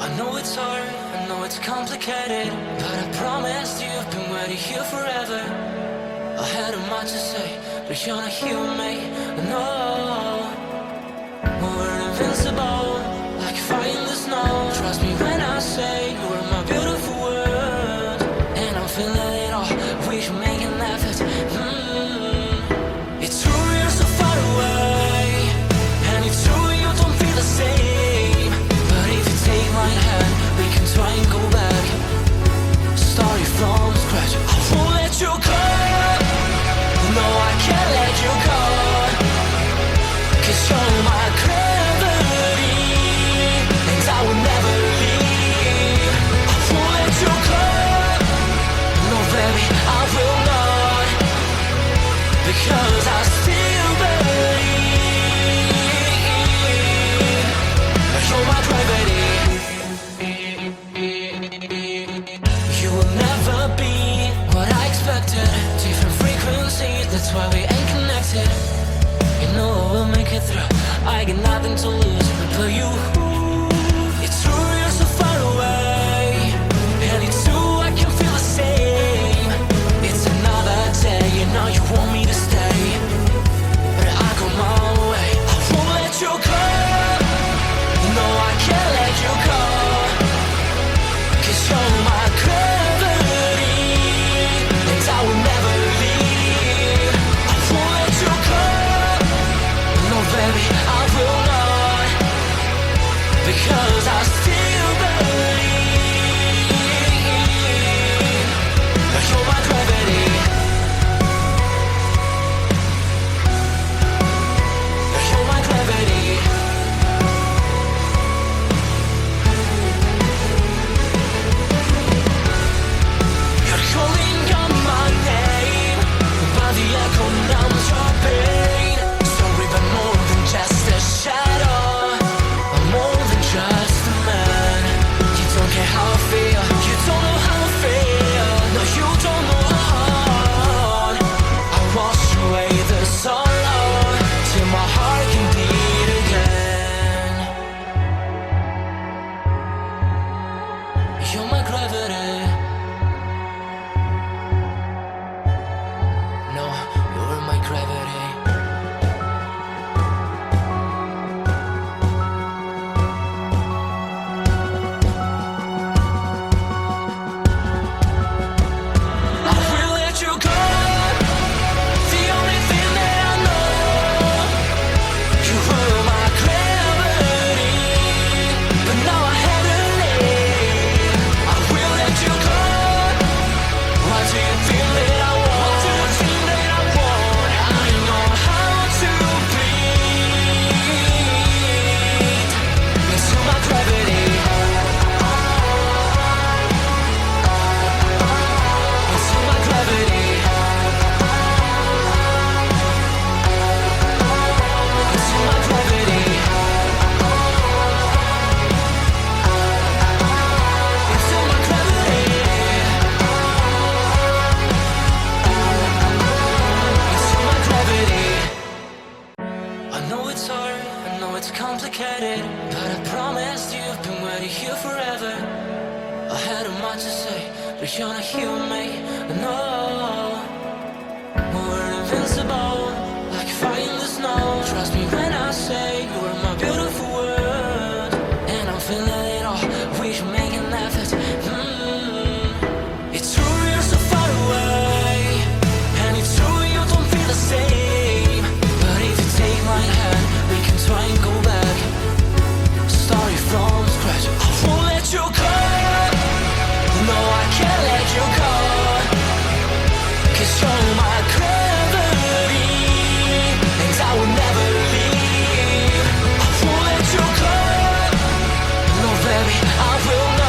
I know it's hard, I know it's complicated, but I promised you've been waiting here forever. I had a much to say, but you're not here with me, no. We're invincible, like fire in the snow. Trust me when I say you are my beautiful world, and I'm feeling it all, we should make an effort. It's true you're so far away, and it's true you don't feel the same. But if you take my hand, we can try and go back, starting from scratch. I won't let you go, no I can't let you go, 'cause you're my gravity, and I will never leave. I won't let you go, no baby I will not, because I still believe. You're my gravity. You will never be what I expected. Different frequencies, that's why we ain't connected. You know I will make it through, I got nothing to lose but you. It's true you're so far away, and it's true I can feel the same. It's another day, you know you want me to stay, but I go my way. I won't let you go, no I can't let you go, 'cause you're my gravity, and I will never leave. I won't let you go, no baby I will not, because I still believe. You're my gravity. You're my gravity. You're calling out my name, but the echo numbs your pain. Sorry, but more than just a shadow, I'm more than just a man. You don't care how I feel, you don't know how I feel. No, you don't know how. I wash away the sorrow till my heart can beat again. You're my gravity. No, you're my gravity. I will let you go, the only thing that I know. You were my gravity, but now I have to leave. I will let you go. Why do you feel that I want? What do you think that I want? I know how to breathe into my gravity, into my gravity, into my gravity, into my gravity, into my gravity. I know it's hard, I know it's complicated, but I promised you've been waiting here forever. I had a much to say, but you're not here with me, no. We're invincible, like fire in the snow. Trust me when I say you are my beautiful world, and I'm feeling it all, we should make an effort. It's true you're so far away, and it's true you don't feel the same. But if you take my hand, we can try and go back, starting from scratch. I won't let you go, no I can't let you go, 'cause you're my gravity, and I will never leave. I won't let you go, no baby I will not.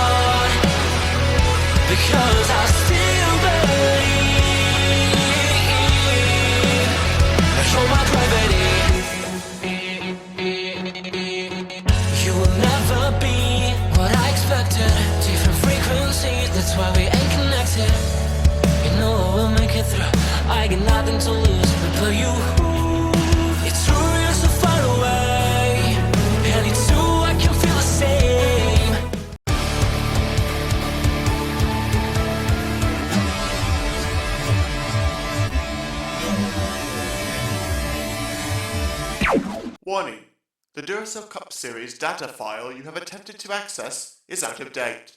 Warning: the Duracell Cup Series data file you have attempted to access is out of date.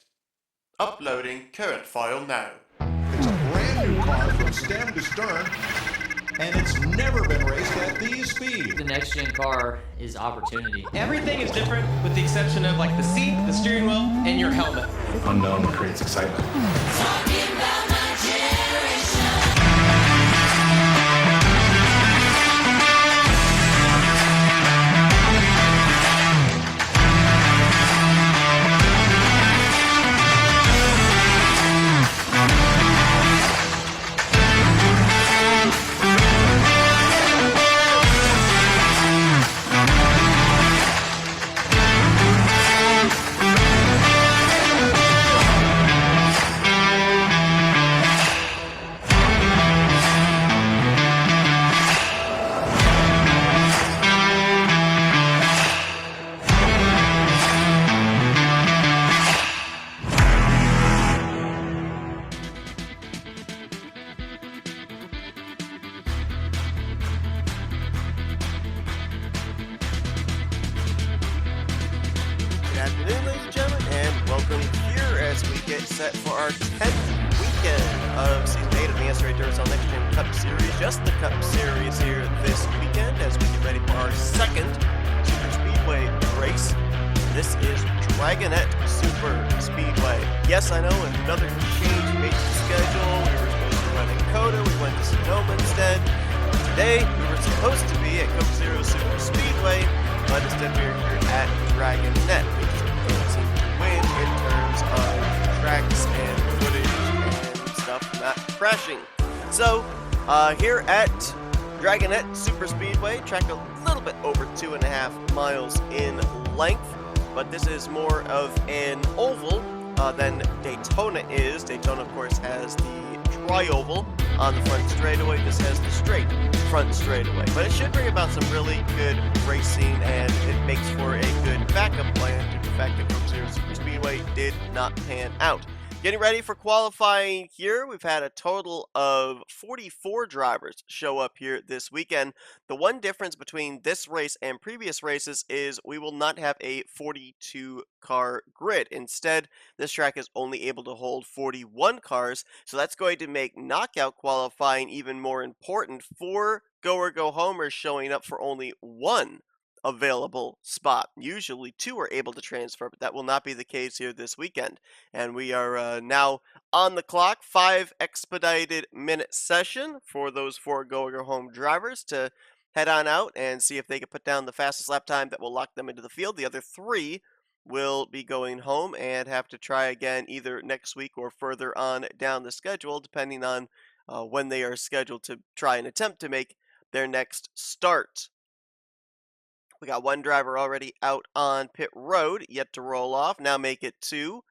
Uploading current file now. It's a brand new car from stem to stern, and it's never been raced at these speeds. The next gen car is opportunity. Everything is different with the exception of like the seat, the steering wheel, and your helmet. Unknown creates excitement. Talking about my generation. Good afternoon, ladies and gentlemen, and welcome here as we get set for our 10th weekend of Season 8 of the NNSCRA Duracell Next Gen Cup Series. Just the Cup Series here this weekend as we get ready for our second Super Speedway race. This is Dragonnett Super Speedway. Yes, I know, another change made to the schedule. We were supposed to run in Coda, we went to Sonoma instead. Today, we were supposed to be at Coke Zero Super Speedway, but instead we're here at Dragonnett, which doesn't seem to win in terms of tracks and footage and stuff not crashing. So, here at Dragonnett Super Speedway, track a little bit over 2.5 miles in length, but this is more of an oval than Daytona is. Daytona, of course, has the tri-oval on the front straightaway. This has the straight front straightaway. But it should bring about some really good racing, and it makes for a good backup plan due to the fact that Coke Zero Super Speedway did not pan out. Getting ready for qualifying here, we've had a total of 44 drivers show up here this weekend. The one difference between this race and previous races is we will not have a 42 car grid. Instead, this track is only able to hold 41 cars, so that's going to make knockout qualifying even more important for go or go homers showing up for only one available spot. Usually two are able to transfer, but that will not be the case here this weekend. And we are now on the clock. 5 expedited minute session for those 4 go or go home drivers to head on out and see if they can put down the fastest lap time that will lock them into the field. The other 3 will be going home and have to try again either next week or further on down the schedule, depending on when they are scheduled to try and attempt to make their next start. We got one driver already out on pit road, yet to roll off. Now make it 2.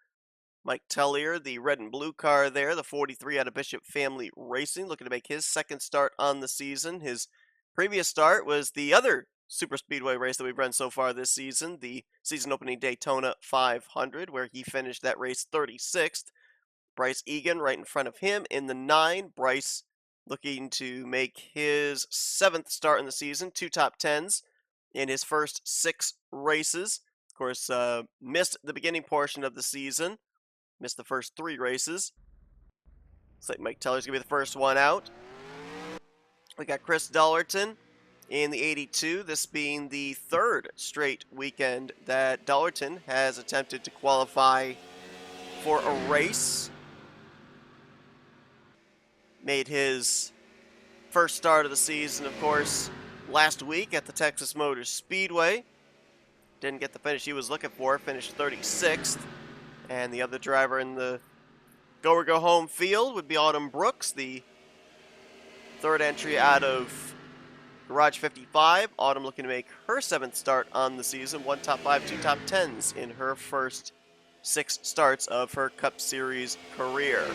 Mike Tellier, the red and blue car there, the 43 out of Bishop Family Racing, looking to make his second start on the season. His previous start was the other Super Speedway race that we've run so far this season, the season opening Daytona 500, where he finished that race 36th. Bryce Egan right in front of him in the 9. Bryce looking to make his 7th start in the season, 2 top 10s. In his first 6 races. Of course, missed the beginning portion of the season. Missed the first 3 races. Looks like Mike Teller's going to be the first one out. We got Chris Dollarton in the 82. This being the 3rd straight weekend that Dollarton has attempted to qualify for a race. Made his first start of the season, of course, last week at the Texas Motor Speedway. Didn't get the finish he was looking for, finished 36th. And the other driver in the go or go home field would be Autumn Brooks, the 3rd entry out of Garage 55. Autumn looking to make her 7th start on the season, 1 top 5, 2 top 10s in her first 6 starts of her Cup Series career.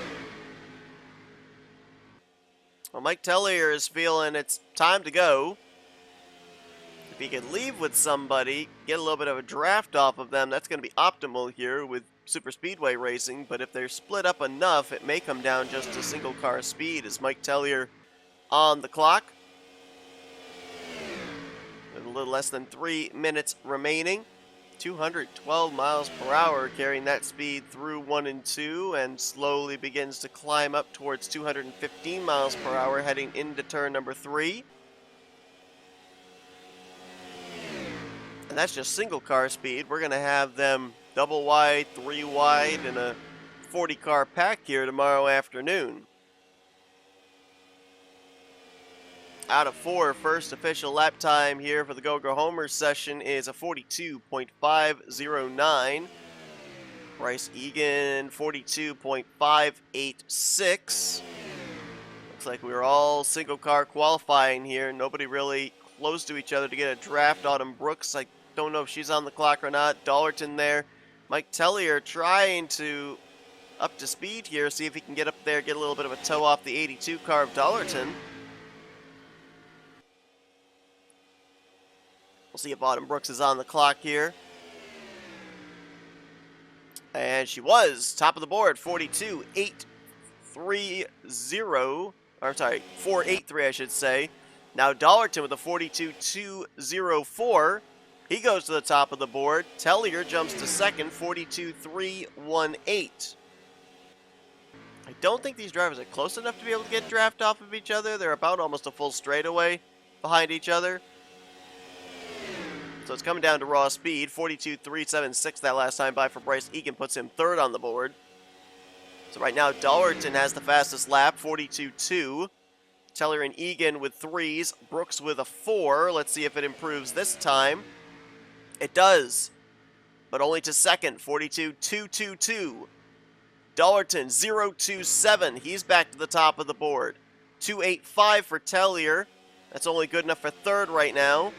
Well, Mike Tellier is feeling it's time to go. If he can leave with somebody, get a little bit of a draft off of them, that's going to be optimal here with Super Speedway racing. But if they're split up enough, it may come down just to single car speed as Mike Tellier on the clock. And little less than 3 minutes remaining. 212 miles per hour, carrying that speed through 1 and 2, and slowly begins to climb up towards 215 miles per hour, heading into turn number 3. And that's just single car speed. We're going to have them double wide, 3 wide, and a 40 car pack here tomorrow afternoon. Out of 4, first official lap time here for the Go-Go Homer session is a 42.509. Bryce Egan, 42.586. Looks like we were all single car qualifying here. Nobody really close to each other to get a draft. Autumn Brooks, I don't know if she's on the clock or not. Dollarton there. Mike Tellier trying to up to speed here, see if he can get up there, get a little bit of a toe off the 82 car of Dollarton. We'll see if Autumn Brooks is on the clock here. And she was top of the board, 42.830. Or sorry, 4.83 I should say. Now Dollarton with a 42.204. He goes to the top of the board. Tellier jumps to second, 42.318. I don't think these drivers are close enough to be able to get draft off of each other. They're about almost a full straightaway behind each other. So it's coming down to raw speed. 42.376 that last time by for Bryce Egan puts him third on the board. So right now Dollarton has the fastest lap, 42.2. Tellier and Egan with 3s. Brooks with a 4. Let's see if it improves this time. It does, but only to second, 42.222. Dollarton, 0.27. He's back to the top of the board. 2.85 for Tellier. That's only good enough for third right now.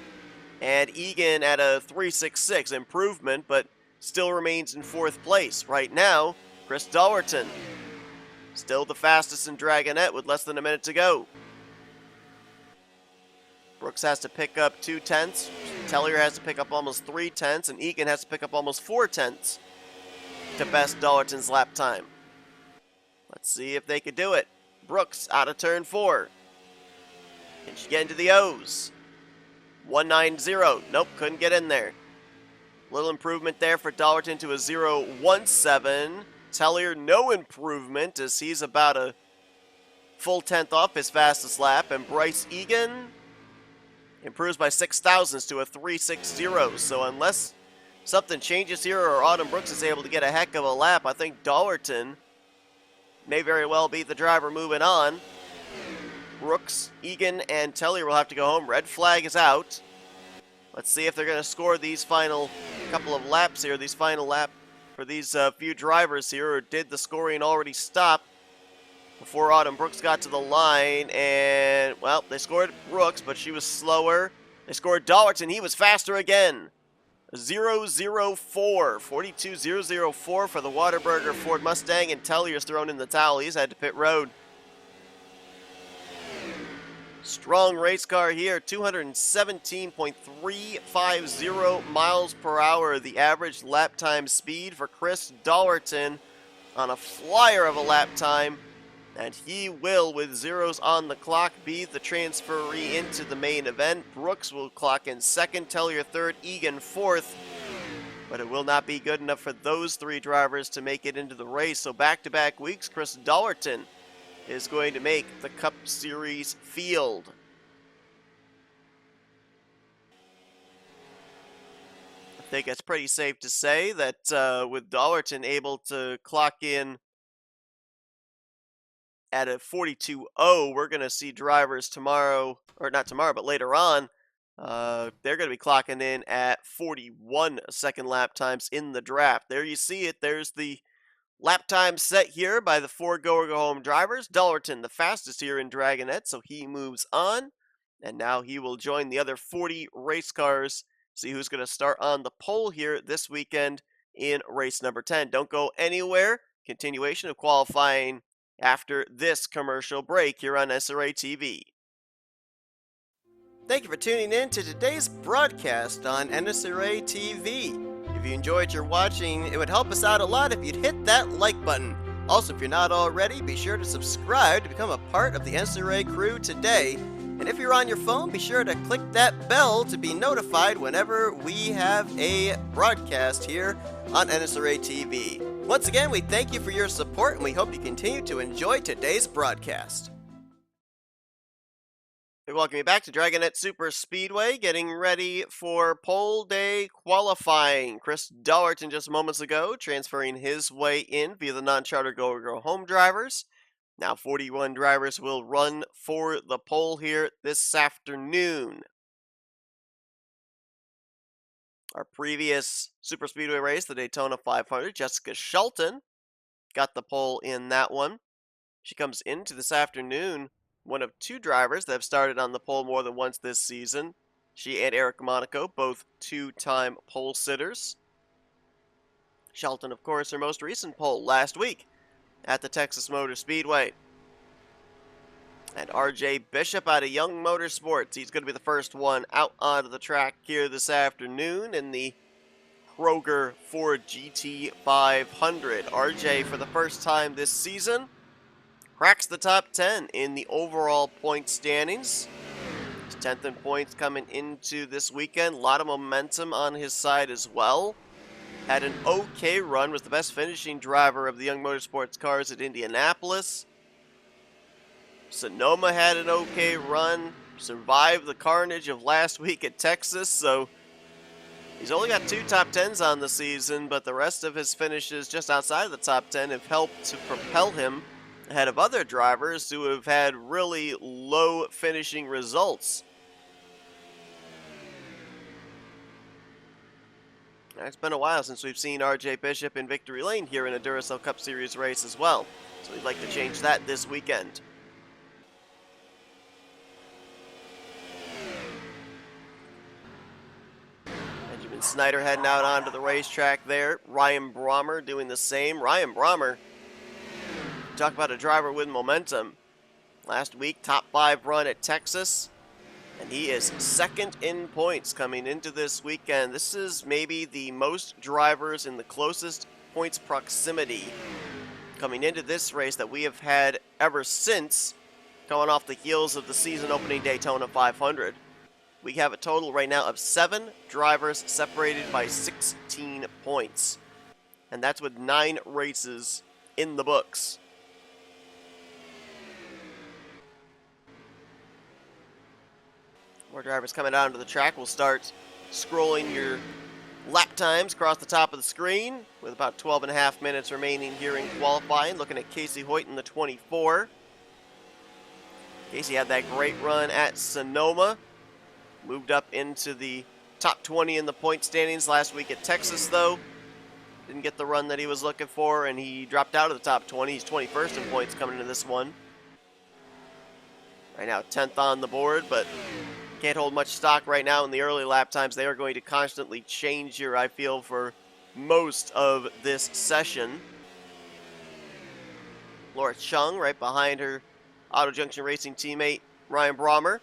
And Egan at a 3.66, improvement, but still remains in fourth place. Right now, Chris Dollarton, still the fastest in Dragonnett with less than a minute to go. Brooks has to pick up 0.2. Tellier has to pick up almost 0.3, and Egan has to pick up almost 0.4 to best Dollarton's lap time. Let's see if they could do it. Brooks out of turn 4. Can she get into the O's? 190. Nope, couldn't get in there. Little improvement there for Dollarton to a 0.17. Tellier, no improvement as he's about a full 10th off his fastest lap. And Bryce Egan improves by 6 thousandths to a 3.60. So unless something changes here or Autumn Brooks is able to get a heck of a lap, I think Dollarton may very well be the driver moving on. Brooks, Egan, and Tellier will have to go home. Red flag is out. Let's see if they're going to score these final couple of laps here, these final lap for these few drivers here, or did the scoring already stop before Autumn Brooks got to the line? And, well, they scored Brooks, but she was slower. They scored Dollarton. He was faster again. 0.004. 42.004 for the Whataburger Ford Mustang, and Tellier's thrown in the towel. He's had to pit road. Strong race car here, 217.350 miles per hour, the average lap time speed for Chris Dollarton on a flyer of a lap time. And he will, with zeros on the clock, be the transferee into the main event. Brooks will clock in second, Tellier third, Egan fourth. But it will not be good enough for those 3 drivers to make it into the race. So back-to-back weeks, Chris Dollarton is going to make the Cup Series field. I think it's pretty safe to say that with Dollarton able to clock in at a 42.0, we're going to see drivers tomorrow, or not tomorrow, but later on, they're going to be clocking in at 41 second lap times in the draft. There you see it. There's the lap time set here by the 4 go-home drivers. Dollarton, the fastest here in Dragonnett, so he moves on. And now he will join the other 40 race cars. See who's going to start on the pole here this weekend in race number 10. Don't go anywhere. Continuation of qualifying after this commercial break here on NNSCRA TV. Thank you for tuning in to today's broadcast on NNSCRA TV. If you enjoyed your watching, it would help us out a lot if you'd hit that like button. Also, if you're not already, be sure to subscribe to become a part of the NNSCRA crew today. And if you're on your phone, be sure to click that bell to be notified whenever we have a broadcast here on NNSCRA TV. Once again, we thank you for your support, and we hope you continue to enjoy today's broadcast. We welcome you back to Dragonnett Super Speedway, getting ready for pole day qualifying. Chris Dollerton just moments ago transferring his way in via the non-charter go home drivers. Now 41 drivers will run for the pole here this afternoon. Our previous Super Speedway race, the Daytona 500, Jessica Shelton got the pole in that one. She comes into this afternoon one of two drivers that have started on the pole more than once this season. She and Eric Monaco, both two-time pole sitters. Shelton, of course, her most recent pole last week at the Texas Motor Speedway. And RJ Bishop out of Young Motorsports. He's going to be the first one out onto the track here this afternoon in the Kroger Ford GT500. RJ, for the first time this season, cracks the top 10 in the overall point standings. He's 10th in points coming into this weekend. A lot of momentum on his side as well. Had an okay run, was the best finishing driver of the Young Motorsports cars at Indianapolis. Sonoma had an okay run, survived the carnage of last week at Texas, so he's only got 2 top 10s on the season, but the rest of his finishes just outside of the top 10 have helped to propel him ahead of other drivers who have had really low finishing results. It's been a while since we've seen RJ Bishop in victory lane here in a Duracell Cup Series race as well, so we'd like to change that this weekend. Benjamin Snyder heading out onto the racetrack there. Ryan Brommer doing the same. Ryan Brommer, talk about a driver with momentum. Last week, top 5 run at Texas, and he is 2nd in points coming into this weekend. This is maybe the most drivers in the closest points proximity coming into this race that we have had ever since coming off the heels of the season opening Daytona 500. We have a total right now of 7 drivers separated by 16 points, and that's with 9 races in the books. More drivers coming out onto the track. We'll start scrolling your lap times across the top of the screen with about 12.5 minutes remaining here in qualifying. Looking at Casey Hoyt in the 24. Casey had that great run at Sonoma. Moved up into the top 20 in the point standings last week at Texas, though. Didn't get the run that he was looking for, and he dropped out of the top 20. He's 21st in points coming into this one. Right now, 10th on the board, but can't hold much stock right now in the early lap times. They are going to constantly change here, I feel, for most of this session. Laura Chung right behind her Auto Junction Racing teammate, Ryan Brommer.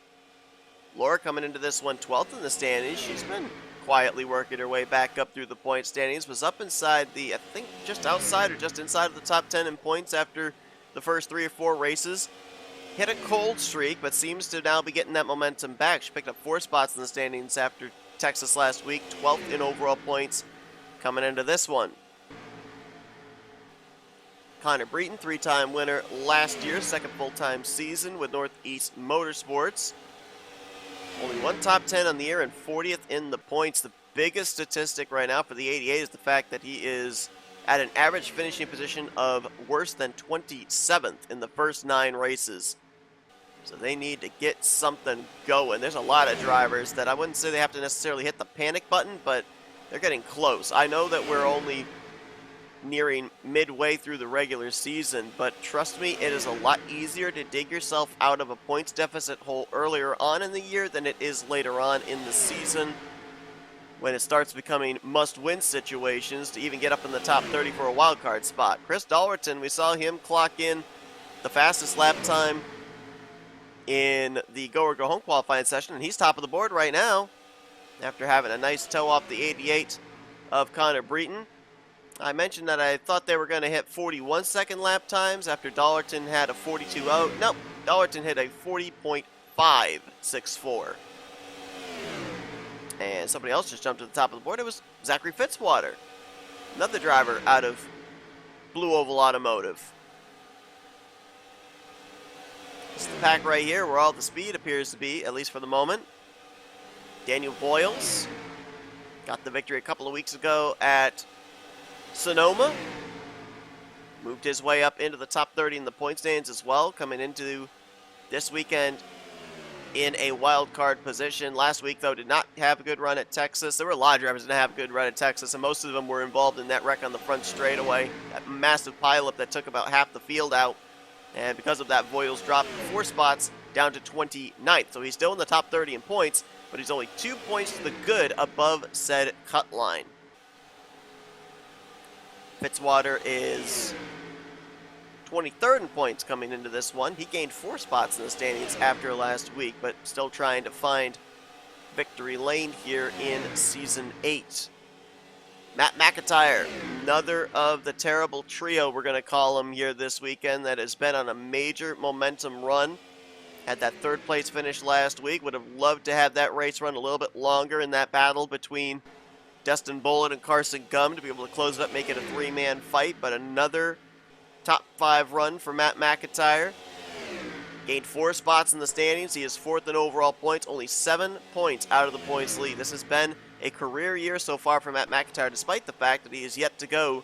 Laura coming into this one 12th in the standings. She's been quietly working her way back up through the point standings. Was up inside the, I think, just outside or just inside of the top 10 in points after the first 3 or 4 races. Hit a cold streak, but seems to now be getting that momentum back. She picked up 4 spots in the standings after Texas last week, 12th in overall points coming into this one. Connor Breton, 3-time winner last year, 2nd full-time season with Northeast Motorsports. Only 1 top 10 on the year and 40th in the points. The biggest statistic right now for the 88 is the fact that he is at an average finishing position of worse than 27th in the first 9 races. So they need to get something going. There's a lot of drivers that I wouldn't say they have to necessarily hit the panic button, but they're getting close. I know that we're only nearing midway through the regular season, but trust me, it is a lot easier to dig yourself out of a points deficit hole earlier on in the year than it is later on in the season, when it starts becoming must-win situations to even get up in the top 30 for a wild card spot. Chris Dollerton, we saw him clock in the fastest lap time in the Go or Go Home qualifying session, and he's top of the board right now after having a nice tow off the 88 of Connor Breton. I mentioned that I thought they were going to hit 41-second lap times after Dollerton had a 42.0. Nope, Dollerton hit a 40.5 5.64. And somebody else just jumped to the top of the board. It was Zachary Fitzwater, another driver out of Blue Oval Automotive. This is the pack right here where all the speed appears to be, at least for the moment. Daniel Boyles got the victory a couple of weeks ago at Sonoma. Moved his way up into the top 30 in the point standings as well, coming into this weekend in a wild card position. Last week, though, did not have a good run at Texas. There were a lot of drivers that didn't have a good run at Texas, and most of them were involved in that wreck on the front straightaway. That massive pileup that took about half the field out. And because of that, Boyles dropped 4 spots down to 29th. So he's still in the top 30 in points, but he's only 2 points to the good above said cut line. Fitzwater is 23rd in points coming into this one. He gained 4 spots in the standings after last week, but still trying to find victory lane here in Season 8. Matt McIntyre, another of the terrible trio, we're going to call him here this weekend, that has been on a major momentum run. Had that 3rd place finish last week. Would have loved to have that race run a little bit longer in that battle between Dustin Bullitt and Carson Gum to be able to close it up, make it a 3-man fight, but another top 5 run for Matt McIntyre. Gained 4 spots in the standings. He is 4th in overall points, only 7 points out of the points lead. This has been a career year so far for Matt McIntyre, despite the fact that he is yet to go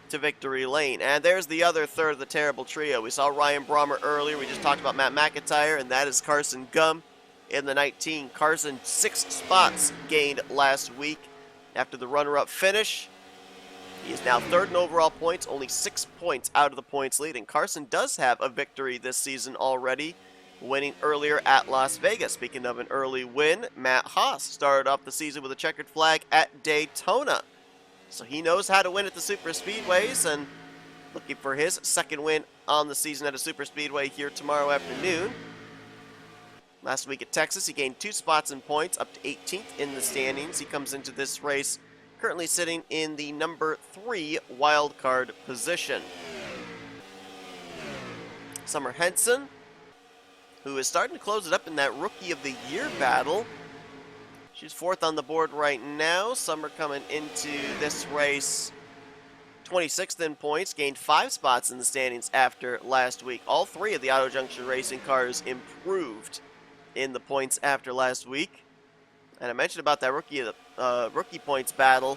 to victory lane. And there's the other third of the terrible trio. We saw Ryan Brommer earlier. We just talked about Matt McIntyre, and that is Carson Gum in the 19. Carson 6 spots gained last week after the runner-up finish. He is now 3rd in overall points, only 6 points out of the points lead. And Carson does have a victory this season already, winning earlier at Las Vegas. Speaking of an early win, Matt Haas started off the season with a checkered flag at Daytona. So he knows how to win at the super speedways, and looking for his 2nd win on the season at a super speedway here tomorrow afternoon. Last week at Texas, he gained 2 spots in points, up to 18th in the standings. He comes into this race currently sitting in the number 3 wild card position. Summer Henson, who is starting to close it up in that Rookie of the Year battle. She's 4th on the board right now. Summer coming into this race 26th in points, gained 5 spots in the standings after last week. All 3 of the Auto Junction Racing cars improved in the points after last week. And I mentioned about that rookie points battle.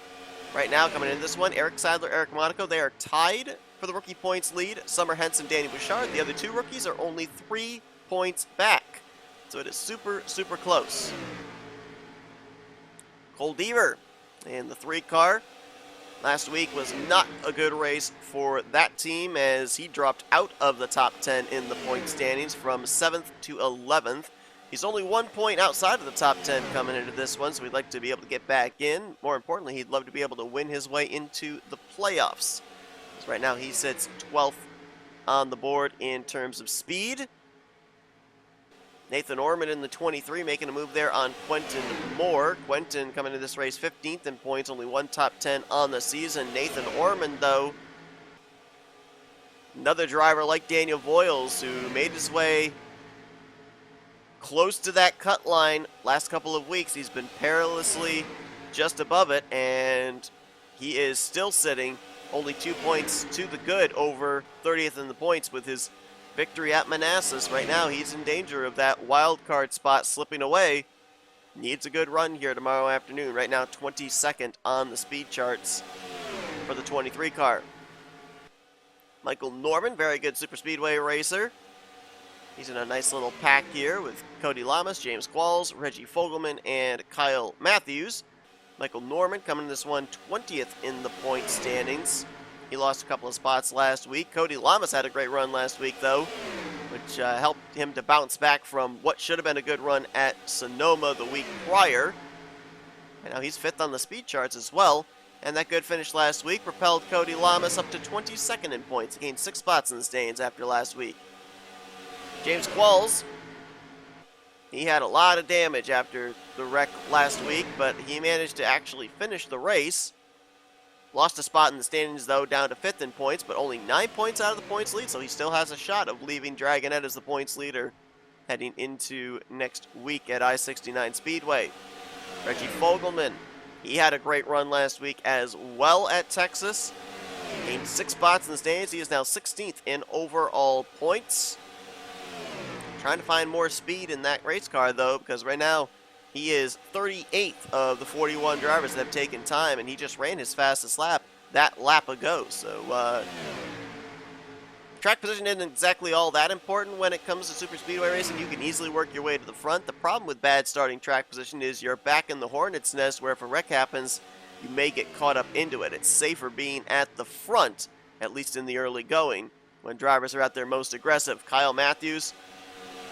Right now, coming into this one, Eric Seidler, Eric Monaco, they are tied for the rookie points lead. Summer Henson, Danny Bouchard, the other 2 rookies are only 3 points back. So it is super, super close. Cole Deaver in the 3 car. Last week was not a good race for that team as he dropped out of the top 10 in the point standings from 7th to 11th. He's only 1 point outside of the top 10 coming into this one, so we'd like to be able to get back in. More importantly, he'd love to be able to win his way into the playoffs. So right now he sits 12th on the board in terms of speed. Nathan Orman in the 23, making a move there on Quentin Moore. Quentin coming into this race 15th in points, only 1 top 10 on the season. Nathan Orman, though, another driver like Daniel Boyles, who made his way close to that cut line last couple of weeks. He's been perilously just above it, and he is still sitting only 2 points to the good over 30th in the points with his victory at Manassas. Right now, he's in danger of that wild card spot slipping away. Needs a good run here tomorrow afternoon. Right now, 22nd on the speed charts for the 23 car. Michael Norman, very good super speedway racer. He's in a nice little pack here with Cody Lamas, James Qualls, Reggie Fogelman, and Kyle Matthews. Michael Norman coming this one 20th in the point standings. He lost a couple of spots last week. Cody Lamas had a great run last week, though, which helped him to bounce back from what should have been a good run at Sonoma the week prior. And now he's 5th on the speed charts as well. And that good finish last week propelled Cody Lamas up to 22nd in points. He gained 6 spots in the standings after last week. James Qualls, he had a lot of damage after the wreck last week, but he managed to actually finish the race. Lost a spot in the standings, though, down to 5th in points, but only 9 points out of the points lead, so he still has a shot of leaving Dragonnett as the points leader heading into next week at I-69 Speedway. Reggie Fogelman, he had a great run last week as well at Texas. Gained 6 spots in the standings. He is now 16th in overall points. Trying to find more speed in that race car, though, because right now he is 38th of the 41 drivers that have taken time, and he just ran his fastest lap that lap ago. So, track position isn't exactly all that important when it comes to super speedway racing. You can easily work your way to the front. The problem with bad starting track position is you're back in the hornet's nest, where if a wreck happens, you may get caught up into it. It's safer being at the front, at least in the early going, when drivers are at their most aggressive. Kyle Matthews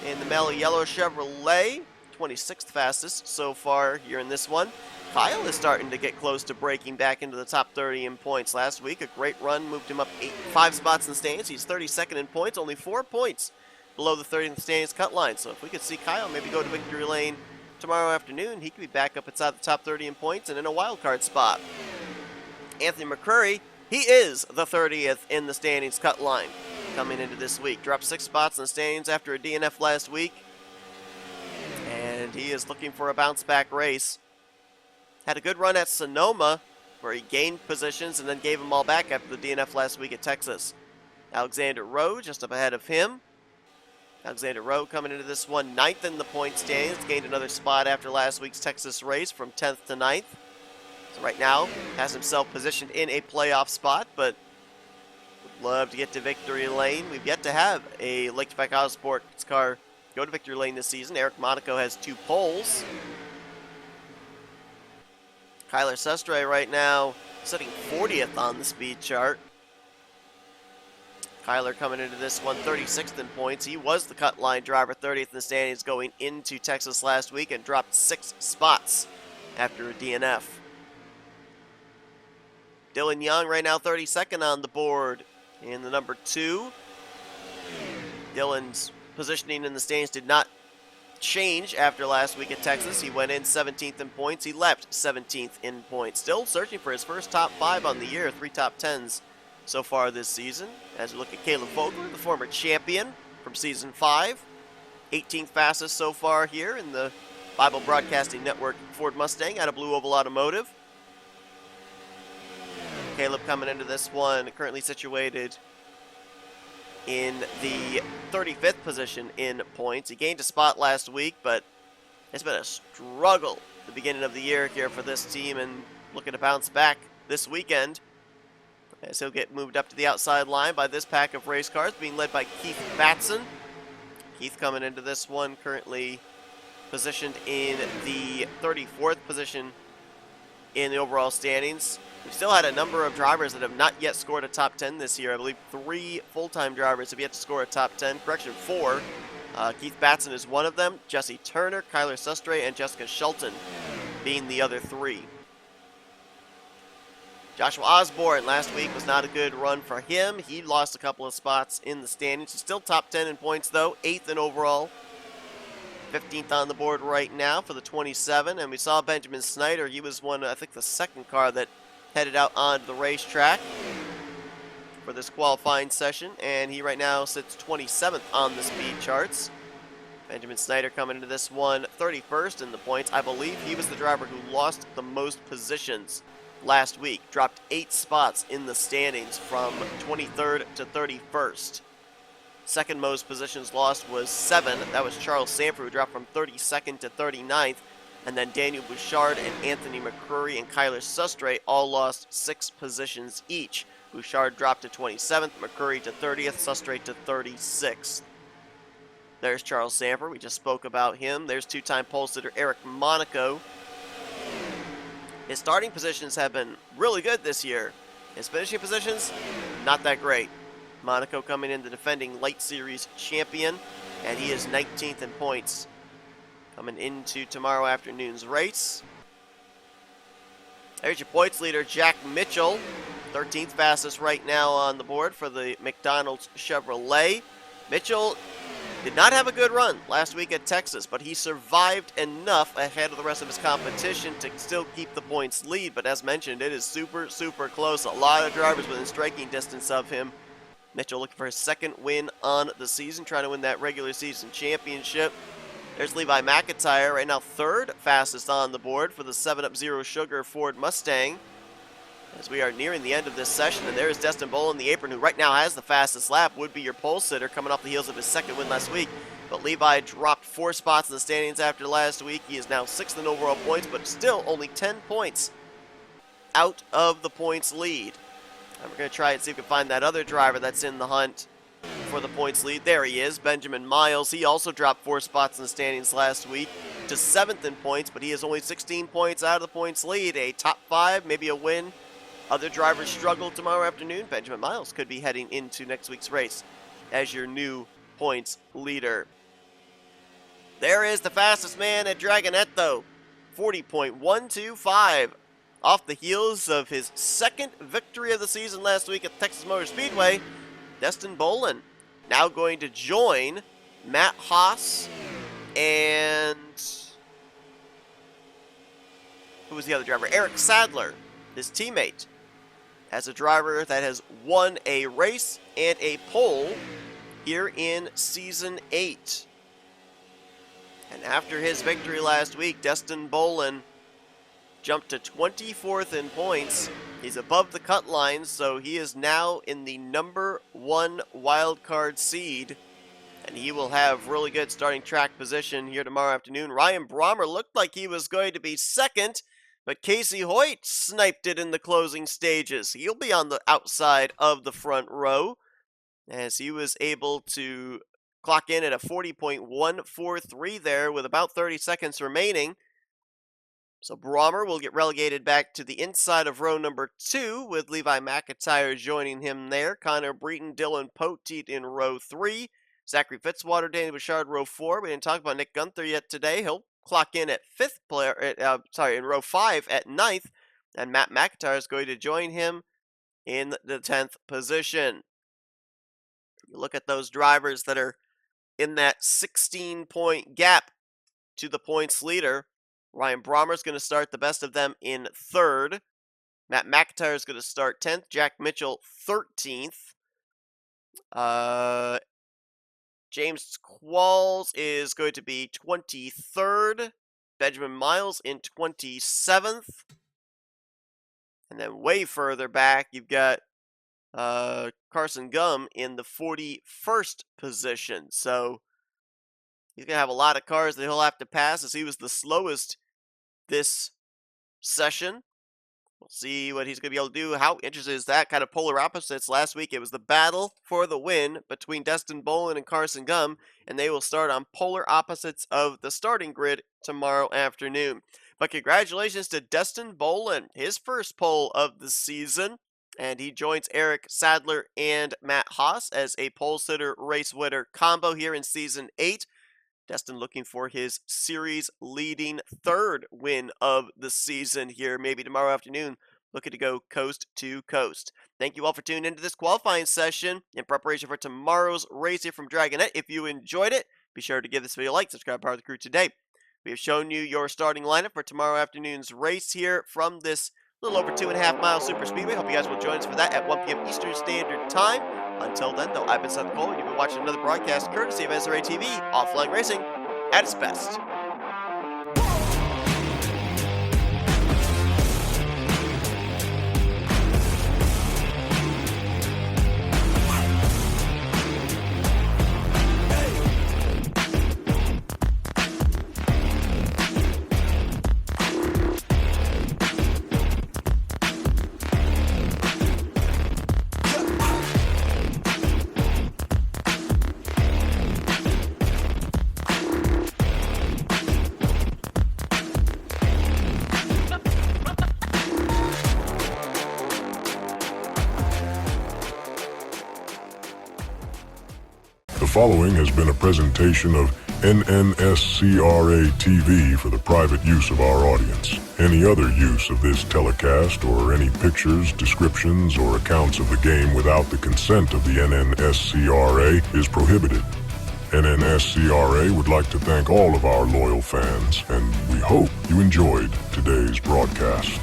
in the mellow yellow Chevrolet, 26th fastest so far here in this one. Kyle is starting to get close to breaking back into the top 30 in points. Last week, a great run moved him up 5 spots in the standings. He's 32nd in points, only 4 points below the 30th standings cut line. So if we could see Kyle maybe go to victory lane tomorrow afternoon, he could be back up inside the top 30 in points and in a wild card spot. Anthony McCurry, he is the 30th in the standings cut line coming into this week. Dropped 6 spots in the standings after a DNF last week, and he is looking for a bounce back race. Had a good run at Sonoma, where he gained positions and then gave them all back after the DNF last week at Texas. Alexander Rowe just up ahead of him. Alexander Rowe coming into this one 9th in the point standings. Gained another spot after last week's Texas race from 10th to 9th. So right now has himself positioned in a playoff spot, but would love to get to victory lane. We've yet to have a Lake Tobacco Auto Sports car go to victory lane this season. Eric Monaco has 2 poles. Kyler Sestre right now sitting 40th on the speed chart. Kyler coming into this one 36th in points. He was the cut line driver, 30th in the standings going into Texas last week, and dropped 6 spots after a DNF. Dylan Young right now 32nd on the board in the number 2. Dylan's positioning in the standings did not change after last week at Texas. He went in 17th in points. He left 17th in points. Still searching for his first top 5 on the year. 3 top 10s so far this season. As we look at Caleb Vogler, the former champion from season 5. 18th fastest so far here in the Bible Broadcasting Network Ford Mustang out of Blue Oval Automotive. Caleb coming into this one currently situated in the 35th position in points. He gained a spot last week, but it's been a struggle at the beginning of the year here for this team, and looking to bounce back this weekend as he'll get moved up to the outside line by this pack of race cars being led by Keith Batson. Keith coming into this one currently positioned in the 34th position in the overall standings. We've still had a number of drivers that have not yet scored a top 10 this year. I believe 3 full-time drivers have yet to score a top 10. Correction, 4. Keith Batson is one of them. Jesse Turner, Kyler Sestre, and Jessica Schulten being the other 3. Joshua Osborne last week was not a good run for him. He lost a couple of spots in the standings. He's still top 10 in points, though. 8th in overall. 15th on the board right now for the 27. And we saw Benjamin Snyder. He was one, I think, the second car that headed out onto the racetrack for this qualifying session, and he right now sits 27th on the speed charts. Benjamin Snyder coming into this one 31st in the points. I believe he was the driver who lost the most positions last week. Dropped 8 spots in the standings from 23rd to 31st. Second most positions lost was 7. That was Charles Sanford, who dropped from 32nd to 39th. And then Daniel Bouchard and Anthony McCurry and Kyler Sestre all lost 6 positions each. Bouchard dropped to 27th, McCurry to 30th, Sestre to 36th. There's Charles Sanford. We just spoke about him. There's 2-time pole sitter Eric Monaco. His starting positions have been really good this year. His finishing positions, not that great. Monaco coming in the defending Light Series champion, and he is 19th in points coming into tomorrow afternoon's race. There's your points leader, Jack Mitchell. 13th fastest right now on the board for the McDonald's Chevrolet. Mitchell did not have a good run last week at Texas, but he survived enough ahead of the rest of his competition to still keep the points lead. But as mentioned, it is super, super close. A lot of drivers within striking distance of him. Mitchell looking for his second win on the season, trying to win that regular season championship. There's Levi McIntyre, right now third fastest on the board for the 7-Up Zero Sugar Ford Mustang. As we are nearing the end of this session, and there's Destin Boland in the apron, who right now has the fastest lap, would be your pole sitter, coming off the heels of his second win last week. But Levi dropped 4 spots in the standings after last week. He is now 6th in overall points, but still only 10 points out of the points lead. And we're going to try and see if we can find that other driver that's in the hunt for the points lead. There he is, Benjamin Miles. He also dropped 4 spots in the standings last week to 7th in points, but he is only 16 points out of the points lead. A top 5, maybe a win. Other drivers struggle tomorrow afternoon. Benjamin Miles could be heading into next week's race as your new points leader. There is the fastest man at Dragonnett, though. 40.125. Off the heels of his second victory of the season last week at Texas Motor Speedway, Destin Boland now going to join Matt Haas and who was the other driver? Eric Sadler, his teammate, as a driver that has won a race and a pole here in Season 8. And after his victory last week, Destin Boland jumped to 24th in points. He's above the cut line, so he is now in the number 1 wildcard seed. And he will have really good starting track position here tomorrow afternoon. Ryan Brommer looked like he was going to be second, but Casey Hoyt sniped it in the closing stages. He'll be on the outside of the front row, as he was able to clock in at a 40.143 there with about 30 seconds remaining. So Brommer will get relegated back to the inside of row number 2, with Levi McIntyre joining him there. Connor Breton, Dylan Poteet in row 3. Zachary Fitzwater, Danny Bouchard, row 4. We didn't talk about Nick Gunther yet today. He'll clock in at in row 5 at 9th. And Matt McIntyre is going to join him in the 10th position. You look at those drivers that are in that 16-point gap to the points leader. Ryan Brommer is going to start the best of them in 3rd. Matt McIntyre is going to start 10th. Jack Mitchell 13th. James Qualls is going to be 23rd. Benjamin Miles in 27th. And then way further back, you've got Carson Gum in the 41st position. So he's going to have a lot of cars that he'll have to pass, as he was the slowest this session. We'll see what he's going to be able to do. How interesting is that? Kind of polar opposites. Last week it was the battle for the win between Destin Boland and Carson Gum, and they will start on polar opposites of the starting grid tomorrow afternoon. But congratulations to Destin Boland, his first pole of the season, and he joins Eric Sadler and Matt Haas as a pole sitter race winner combo here in Season 8. Destin looking for his series-leading 3rd win of the season here, maybe tomorrow afternoon, looking to go coast to coast. Thank you all for tuning into this qualifying session in preparation for tomorrow's race here from Dragonnett. If you enjoyed it, be sure to give this video a like, subscribe, part of the crew today. We have shown you your starting lineup for tomorrow afternoon's race here from this little over 2.5 mile super speedway. Hope you guys will join us for that at 1 p.m. Eastern Standard Time. Until then, though, I've been Seth Cole, and you've been watching another broadcast courtesy of NNSCRA TV, offline racing at its best. The following has been a presentation of NNSCRA TV for the private use of our audience. Any other use of this telecast or any pictures, descriptions, or accounts of the game without the consent of the NNSCRA is prohibited. NNSCRA would like to thank all of our loyal fans, and we hope you enjoyed today's broadcast.